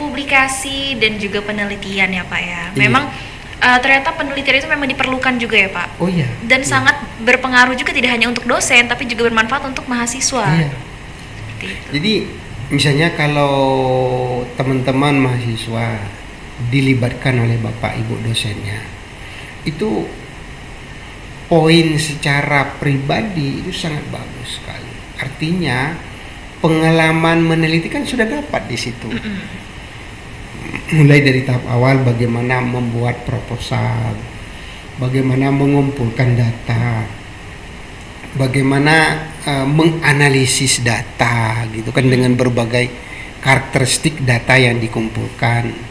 publikasi dan juga penelitian ya Pak ya. Memang ternyata penelitian itu memang diperlukan juga ya Pak. Oh iya. Dan sangat berpengaruh juga tidak hanya untuk dosen tapi juga bermanfaat untuk mahasiswa. Iya. Jadi misalnya kalau teman-teman mahasiswa dilibatkan oleh Bapak Ibu dosennya, itu poin secara pribadi itu sangat bagus sekali. Artinya pengalaman meneliti kan sudah dapat di situ. Mulai dari tahap awal bagaimana membuat proposal, bagaimana mengumpulkan data, bagaimana menganalisis data gitu kan dengan berbagai karakteristik data yang dikumpulkan.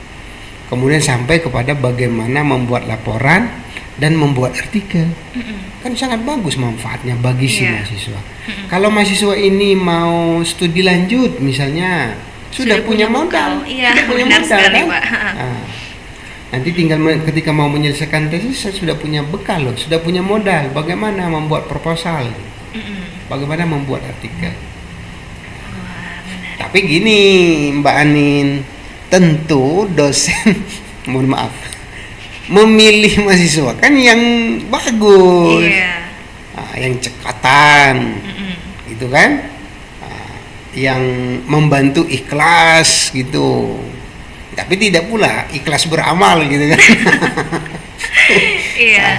Kemudian sampai kepada bagaimana membuat laporan dan membuat artikel. Kan sangat bagus manfaatnya bagi si mahasiswa. Kalau mahasiswa ini mau studi lanjut misalnya sudah punya modal. Sudah punya modal sekali, kan? Pak. Nanti tinggal ketika mau menyelesaikan tesis sudah punya bekal loh, sudah punya modal. Bagaimana membuat proposal, bagaimana membuat artikel. Tapi gini Mbak Anin, tentu dosen mohon maaf memilih mahasiswa kan yang bagus, yang cekatan, gitu kan. yang membantu ikhlas gitu, tapi tidak pula ikhlas beramal gitu kan. Iya.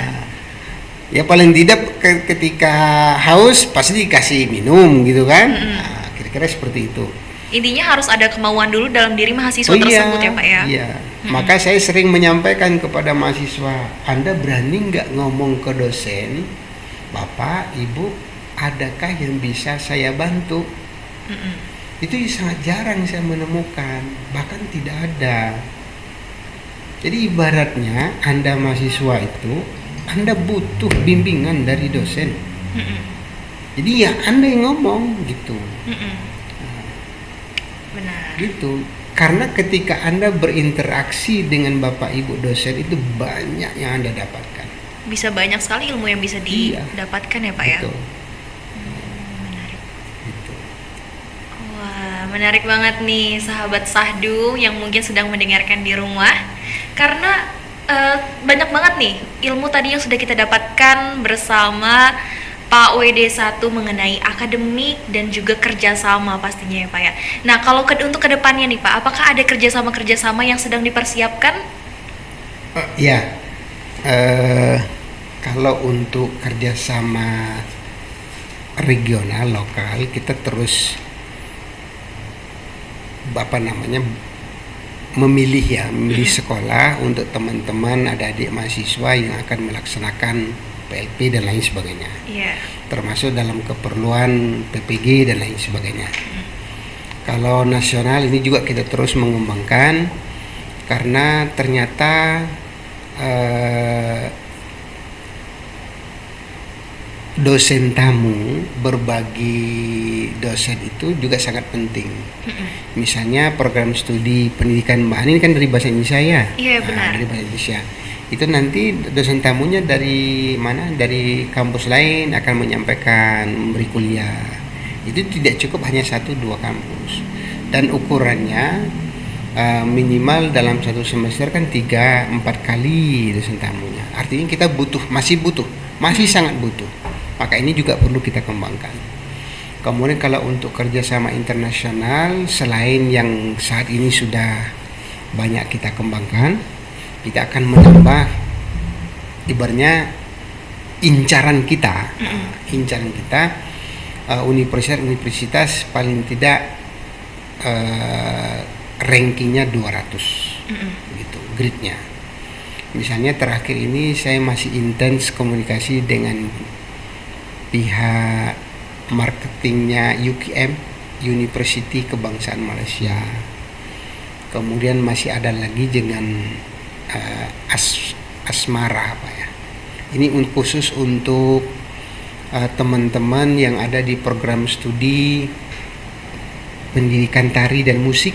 Ya paling tidak ketika haus pasti dikasih minum gitu kan. Nah, kira-kira seperti itu. Intinya harus ada kemauan dulu dalam diri mahasiswa Oh iya, tersebut ya Pak ya. iya. Maka saya sering menyampaikan kepada mahasiswa, Anda berani nggak ngomong ke dosen, Bapak, Ibu, adakah yang bisa saya bantu? Itu sangat jarang saya menemukan, bahkan tidak ada. Jadi ibaratnya Anda mahasiswa itu, Anda butuh bimbingan dari dosen. Jadi ya Anda yang ngomong gitu. Benar. Gitu. Karena ketika Anda berinteraksi dengan Bapak Ibu dosen itu banyak yang Anda dapatkan. Bisa banyak sekali ilmu yang bisa Iya. didapatkan ya Pak ya. Betul. Menarik. Gitu. Wah, menarik banget nih sahabat Sahdu yang mungkin sedang mendengarkan di rumah. Karena banyak banget nih ilmu tadi yang sudah kita dapatkan bersama Pak WD1 mengenai akademik dan juga kerjasama pastinya ya Pak ya. Nah kalau untuk kedepannya nih Pak, apakah ada kerjasama yang sedang dipersiapkan? Ya, kalau untuk kerjasama regional lokal kita terus memilih sekolah untuk teman-teman adik-adik mahasiswa yang akan melaksanakan PLP dan lain sebagainya. Iya. Termasuk dalam keperluan PPG dan lain sebagainya. Kalau nasional ini juga kita terus mengembangkan karena ternyata dosen tamu berbagi dosen itu juga sangat penting. Misalnya program studi pendidikan Mbak Ani kan dari bahasa Indonesia ya. Iya benar. Dari bahasa Indonesia. Itu nanti dosen tamunya dari mana? Dari kampus lain akan menyampaikan, memberi kuliah. Itu tidak cukup hanya 1-2 kampus. Dan ukurannya minimal dalam satu semester kan 3-4 kali dosen tamunya. Artinya kita masih sangat butuh. Maka ini juga perlu kita kembangkan. Kemudian kalau untuk kerjasama internasional, selain yang saat ini sudah banyak kita kembangkan, kita akan menambah ibaratnya incaran kita, universitas paling tidak rankingnya 200 gitu, grade-nya. Misalnya terakhir ini saya masih intens komunikasi dengan pihak marketingnya UKM, University Kebangsaan Malaysia. Kemudian masih ada lagi dengan Asmara apa ya. Ini khusus untuk teman-teman yang ada di program studi pendidikan tari dan musik.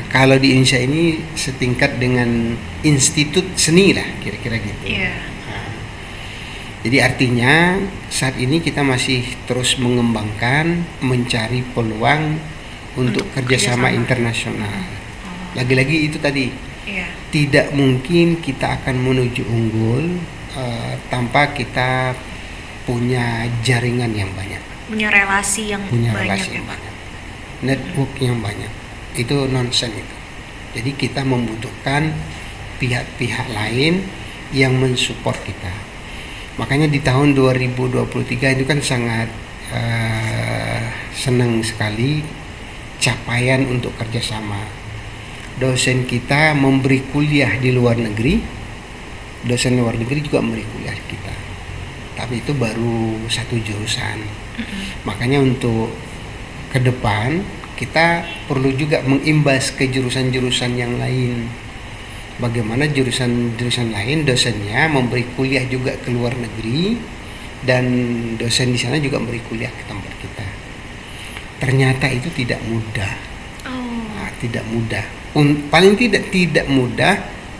Kalau di Indonesia ini setingkat dengan institut seni lah, kira-kira gitu. Iya. Jadi artinya saat ini kita masih terus mengembangkan, mencari peluang untuk kerjasama internasional. Lagi-lagi itu tadi, tidak mungkin kita akan menuju unggul tanpa kita punya jaringan yang banyak, punya relasi yang banyak, network yang banyak. Itu nonsense itu. Jadi kita membutuhkan pihak-pihak lain yang mensupport kita. Makanya di tahun 2023 itu kan sangat senang sekali capaian untuk kerjasama. Dosen kita memberi kuliah di luar negeri, dosen luar negeri juga memberi kuliah kita. Tapi itu baru satu jurusan. Makanya untuk ke depan kita perlu juga mengimbas ke jurusan-jurusan yang lain. Bagaimana jurusan-jurusan lain dosennya memberi kuliah juga ke luar negeri dan dosen di sana juga memberi kuliah ke tempat kita. Ternyata itu tidak mudah. Tidak mudah. Paling tidak mudah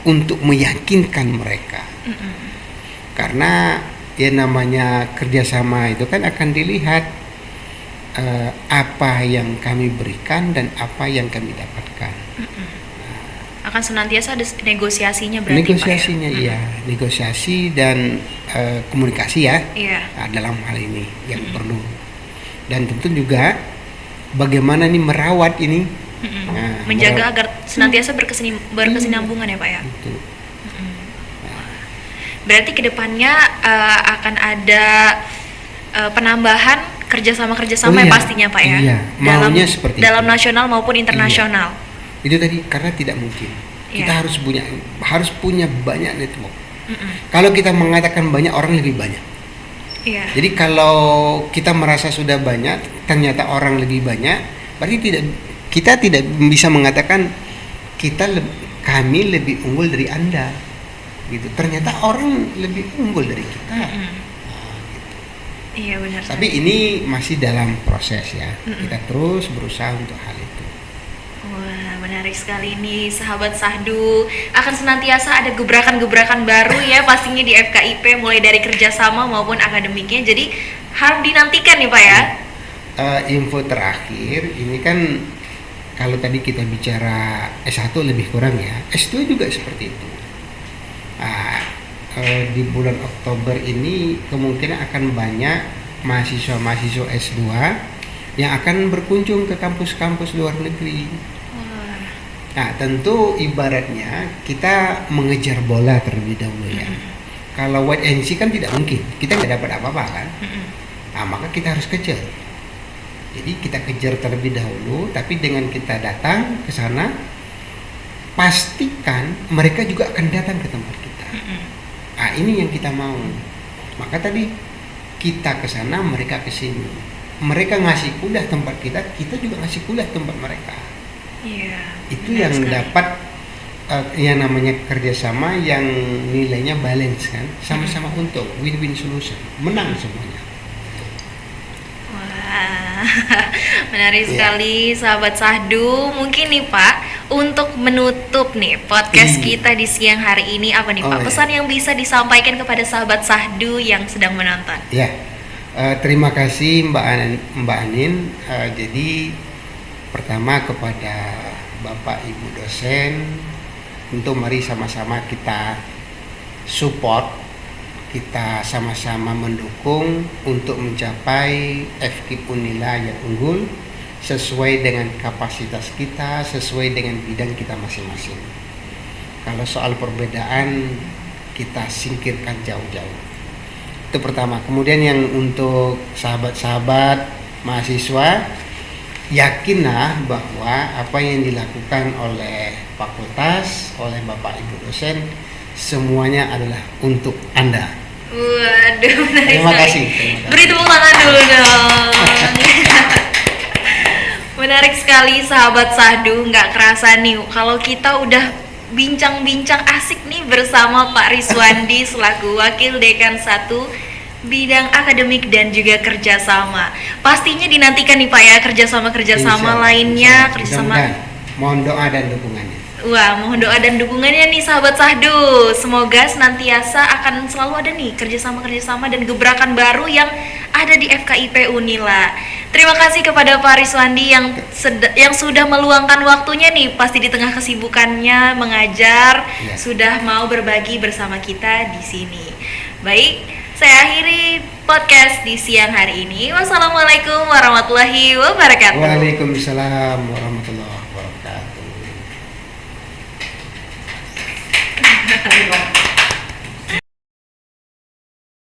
untuk meyakinkan mereka. Karena ya namanya kerjasama itu kan akan dilihat apa yang kami berikan dan apa yang kami dapatkan. Akan senantiasa ada negosiasinya berarti negosiasinya Pak, ya? Iya, negosiasi dan komunikasi ya. Iya. Dalam hal ini yang perlu. Dan tentu juga bagaimana nih merawat ini. Nah, Menjaga agar senantiasa berkesinambungan ya Pak ya. Itu. Berarti kedepannya akan ada penambahan kerjasama Oh ya iya, pastinya Pak ya. iya. Dalam Maunya seperti dalam itu. nasional maupun internasional. Itu tadi karena tidak mungkin. Kita Iya. harus punya banyak network. Kalau kita mengatakan banyak, orang lebih banyak. Iya. Jadi kalau kita merasa sudah banyak, ternyata orang lebih banyak, berarti kita tidak bisa mengatakan kami lebih unggul dari Anda. Gitu. Ternyata orang lebih unggul dari kita. Iya benar. Tapi ini masih dalam proses ya. Kita terus berusaha untuk hal itu. Wah, menarik sekali nih sahabat Sahdu. Akan senantiasa ada gebrakan-gebrakan baru ya pastinya di FKIP, mulai dari kerjasama maupun akademiknya. Jadi harus dinantikan nih Pak ya. Info terakhir, ini kan kalau tadi kita bicara S1 lebih kurang ya, S2 juga seperti itu. Di bulan Oktober ini kemungkinan akan banyak mahasiswa-mahasiswa S2 yang akan berkunjung ke kampus-kampus luar negeri. Nah, tentu ibaratnya kita mengejar bola terlebih dahulu ya. Kalau wait and see kan tidak mungkin, kita nggak dapat apa-apa kan. Nah, maka kita harus kejar. Jadi kita kejar terlebih dahulu, tapi dengan kita datang ke sana, pastikan mereka juga akan datang ke tempat kita. Nah, ini yang kita mau. Maka tadi kita ke sana, mereka ke sini. Mereka ngasih kuliah tempat kita, kita juga ngasih kuliah tempat mereka. Iya. Itu benar yang sekali. dapat yang namanya kerjasama yang nilainya balance kan, sama-sama untuk win-win solution, menang semuanya. Wah, menarik Iya. sekali sahabat Sahdu. Mungkin nih Pak, untuk menutup nih podcast Iya. kita di siang hari ini apa nih Oh, Pak? iya. Pesan yang bisa disampaikan kepada sahabat Sahdu yang sedang menonton. Ya, terima kasih Mbak Anin. Jadi pertama kepada Bapak Ibu dosen, tentu mari sama-sama kita support, kita sama-sama mendukung untuk mencapai FKIP Unila yang unggul sesuai dengan kapasitas kita, sesuai dengan bidang kita masing-masing. Kalau soal perbedaan kita singkirkan jauh-jauh. Itu pertama. Kemudian yang untuk sahabat-sahabat mahasiswa, yakinlah bahwa apa yang dilakukan oleh fakultas, oleh Bapak Ibu dosen, semuanya adalah untuk Anda. Waduh, menarik Terima sekali. kasih. Beri tepuk tangan dulu dong. Menarik sekali sahabat Sahdu, nggak kerasa nih kalau kita udah bincang-bincang asik nih bersama Pak Riswandi selaku Wakil Dekan 1 bidang akademik dan juga kerjasama. Pastinya dinantikan nih Pak ya kerjasama lainnya, kerjasama. Mudah-mudahan. Mohon doa dan dukungannya. Wah, mohon doa dan dukungannya nih sahabat Sahdu. Semoga senantiasa akan selalu ada nih kerjasama dan gebrakan baru yang ada di FKIP Unila. Terima kasih kepada Pak Riswandi yang sudah meluangkan waktunya nih, pasti di tengah kesibukannya mengajar, Ya. sudah mau berbagi bersama kita di sini. Baik, saya akhiri podcast di siang hari ini. Wassalamualaikum warahmatullahi wabarakatuh. Waalaikumsalam warahmatullahi wabarakatuh.